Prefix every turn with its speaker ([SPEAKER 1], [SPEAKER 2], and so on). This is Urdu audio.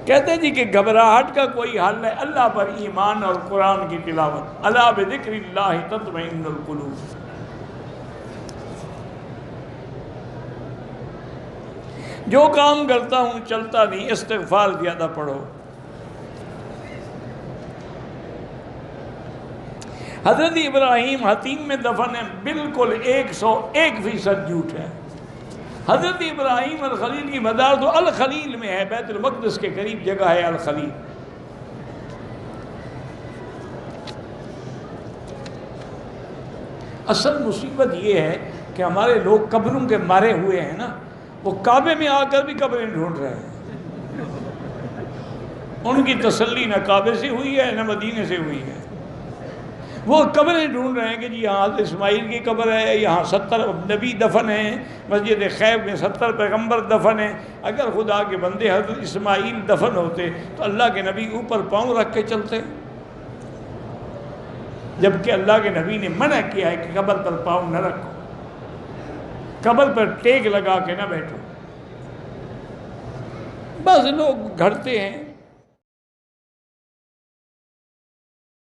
[SPEAKER 1] کہتے ہیں جی کہ گھبراہٹ کا کوئی حل ہے، اللہ پر ایمان اور قرآن کی تلاوت، الا بذکر اللہ تطمئن القلوب۔ جو کام کرتا ہوں چلتا نہیں، استغفار زیادہ پڑھو۔ حضرت ابراہیم حتیم میں دفن ہے، بالکل 101% جھوٹ ہے۔ حضرت ابراہیم الخلیل کی مزار تو الخلیل میں ہے، بیت المقدس کے قریب جگہ ہے الخلیل۔ اصل مصیبت یہ ہے کہ ہمارے لوگ قبروں کے مارے ہوئے ہیں نا، وہ کعبے میں آ کر بھی قبریں ڈھونڈ رہے ہیں۔ ان کی تسلی نہ کعبے سے ہوئی ہے نہ مدینے سے ہوئی ہے، وہ قبریں ڈھونڈ رہے ہیں کہ جی یہاں حضرت اسماعیل کی قبر ہے، یہاں 70 نبی دفن ہیں، مسجد خیب میں 70 پیغمبر دفن ہیں۔ اگر خدا کے بندے حضرت اسماعیل دفن ہوتے تو اللہ کے نبی اوپر پاؤں رکھ کے چلتے، جبکہ اللہ کے نبی نے منع کیا ہے کہ قبر پر پاؤں نہ رکھو، قبر پر ٹیک لگا کے نہ بیٹھو۔ بعض لوگ گھڑتے ہیں